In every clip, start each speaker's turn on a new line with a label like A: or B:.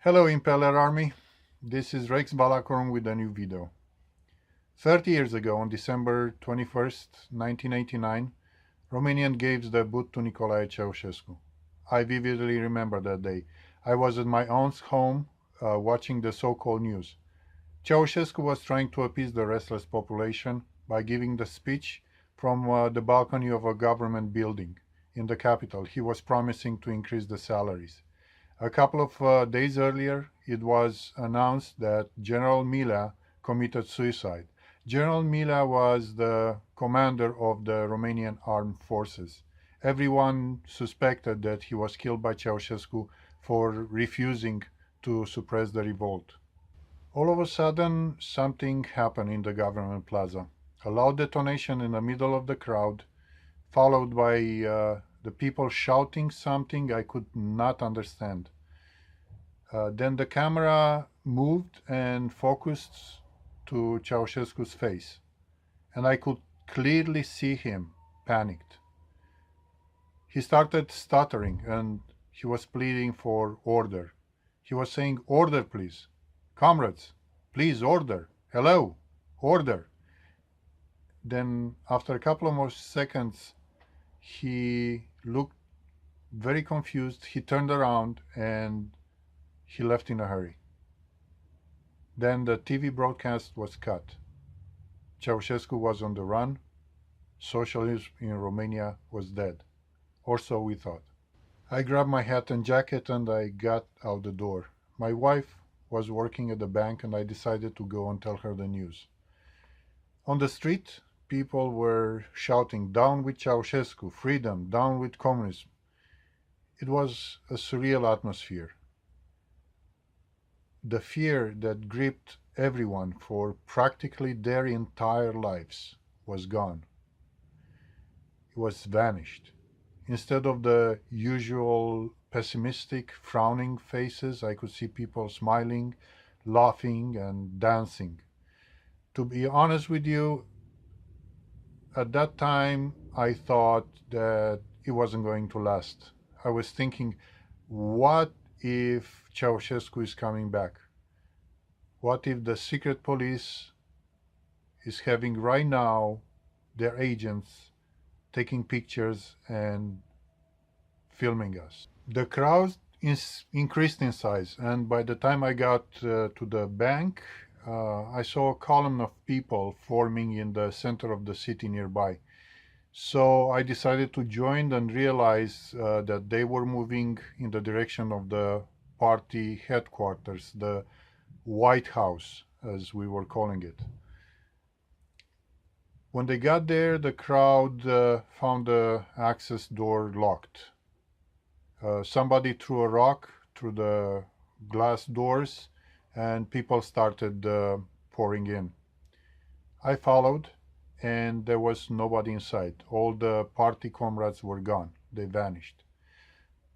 A: Hello Impeller Army, this is Rex Balakorn with a new video. 30 years ago, on December 21st, 1989, Romanian gave the boot to Nicolae Ceausescu. I vividly remember that day. I was at my aunt's home watching the so-called news. Ceausescu was trying to appease the restless population by giving the speech from the balcony of a government building in the capital. He was promising to increase the salaries. A couple of days earlier, it was announced that General Mila committed suicide. General Mila was the commander of the Romanian armed forces. Everyone suspected that he was killed by Ceausescu for refusing to suppress the revolt. All of a sudden, something happened in the government plaza. A loud detonation in the middle of the crowd, followed by the people shouting something I could not understand. Then the camera moved and focused to Ceausescu's face, and I could clearly see him panicked. He started stuttering and he was pleading for order. He was saying, "Order, please. Comrades, please, order. Hello, order." Then, after a couple of more seconds, he looked very confused. He turned around and he left in a hurry. Then the TV broadcast was cut. Ceausescu was on the run. Socialism in Romania was dead. Or so we thought. I grabbed my hat and jacket and I got out the door. My wife was working at the bank and I decided to go and tell her the news. On the street, people were shouting, "Down with Ceausescu, freedom, down with communism." It was a surreal atmosphere. The fear that gripped everyone for practically their entire lives was gone. It was vanished. Instead of the usual pessimistic, frowning faces, I could see people smiling, laughing, and dancing. To be honest with you, at that time, I thought that it wasn't going to last. I was thinking, what if Ceausescu is coming back? What if the secret police is having right now their agents taking pictures and filming us? The crowd increased in size, and by the time I got to the bank, I saw a column of people forming in the center of the city nearby. So I decided to join and realize that they were moving in the direction of the party headquarters, the White House, as we were calling it. When they got there, the crowd found the access door locked. Somebody threw a rock through the glass doors and people started pouring in. I followed and there was nobody inside. All the party comrades were gone. They vanished.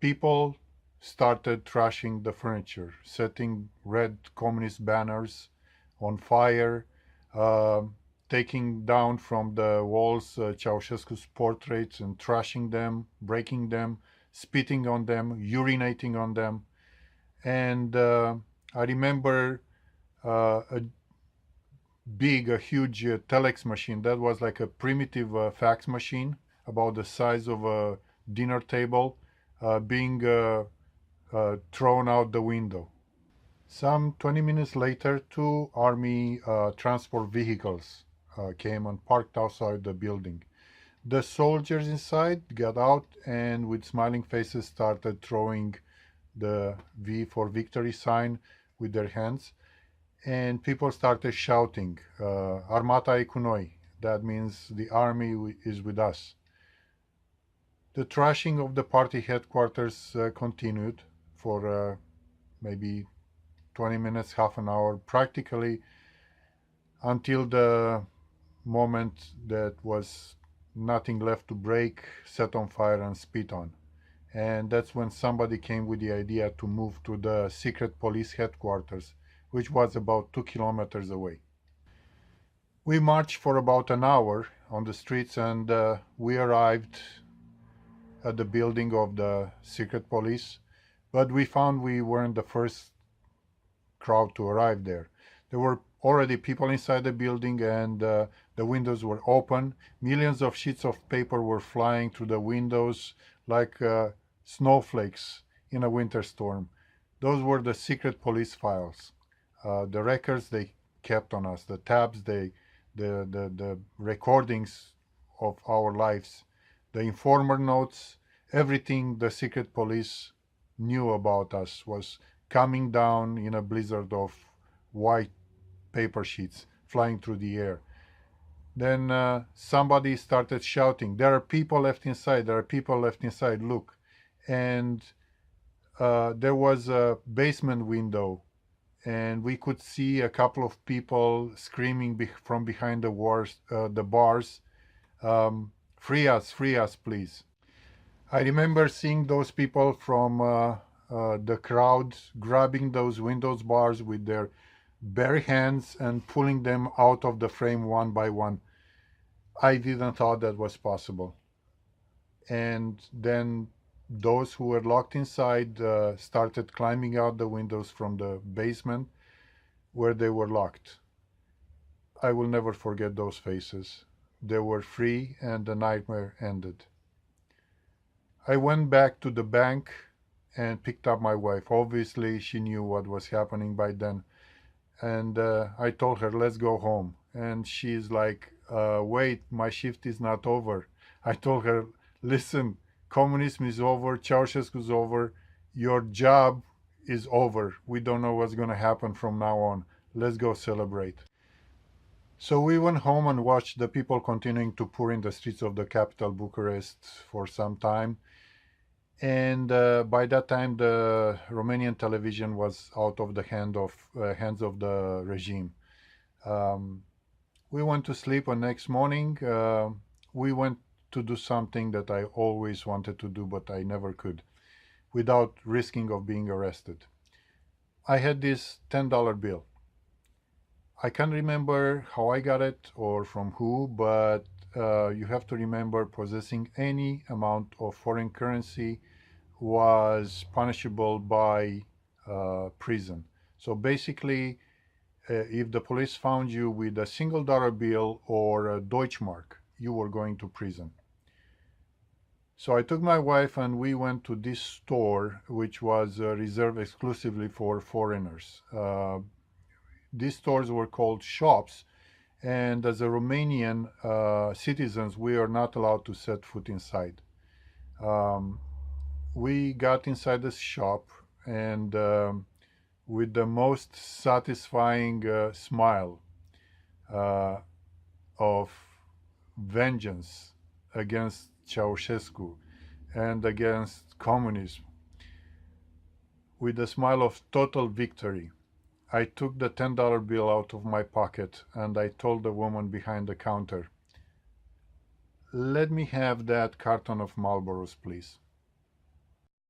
A: People started trashing the furniture, setting red communist banners on fire, taking down from the walls Ceausescu's portraits and trashing them, breaking them, spitting on them, urinating on them. And I remember a huge telex machine that was like a primitive fax machine about the size of a dinner table being thrown out the window. Some 20 minutes later, two army transport vehicles came and parked outside the building. The soldiers inside got out and with smiling faces started throwing the V for victory sign with their hands. And people started shouting, "Armata e cu noi." That means the army is with us. The trashing of the party headquarters continued for maybe 20 minutes, half an hour, practically until the moment that was nothing left to break, set on fire, and spit on. And that's when somebody came with the idea to move to the secret police headquarters, which was about 2 kilometers away. We marched for about an hour on the streets and we arrived at the building of the secret police, but we found we weren't the first crowd to arrive there. There were already people inside the building, and the windows were open. Millions of sheets of paper were flying through the windows like snowflakes in a winter storm. Those were the secret police files, the records they kept on us, the tabs the recordings of our lives, the informer notes, everything the secret police knew about us was coming down in a blizzard of white paper sheets flying through the air. Then somebody started shouting, "There are people left inside, there are people left inside, look." And there was a basement window, and we could see a couple of people screaming from behind the bars, free us, please." I remember seeing those people from the crowd grabbing those windows bars with their bare hands and pulling them out of the frame one by one. I didn't thought that was possible. And then those who were locked inside started climbing out the windows from the basement where they were locked. I will never forget those faces. They were free and the nightmare ended. I went back to the bank and picked up my wife. Obviously, she knew what was happening by then. And I told her, "Let's go home." And she's like, "Wait, my shift is not over." I told her, "Listen, communism is over, Ceausescu is over, your job is over. We don't know what's going to happen from now on. Let's go celebrate." So we went home and watched the people continuing to pour in the streets of the capital, Bucharest, for some time. And by that time, the Romanian television was out of the hands of the regime. We went to sleep, and next morning we went to do something that I always wanted to do, but I never could, without risking of being arrested. I had this $10 bill. I can't remember how I got it or from who, but you have to remember possessing any amount of foreign currency was punishable by prison. So basically, if the police found you with a single dollar bill or a Deutschmark, you were going to prison. So I took my wife and we went to this store, which was reserved exclusively for foreigners. These stores were called shops, and as a Romanian citizens, we are not allowed to set foot inside. We got inside the shop, and with the most satisfying smile of vengeance against Ceausescu and against communism, with a smile of total victory, I took the $10 bill out of my pocket and I told the woman behind the counter, "Let me have that carton of Marlboros, please."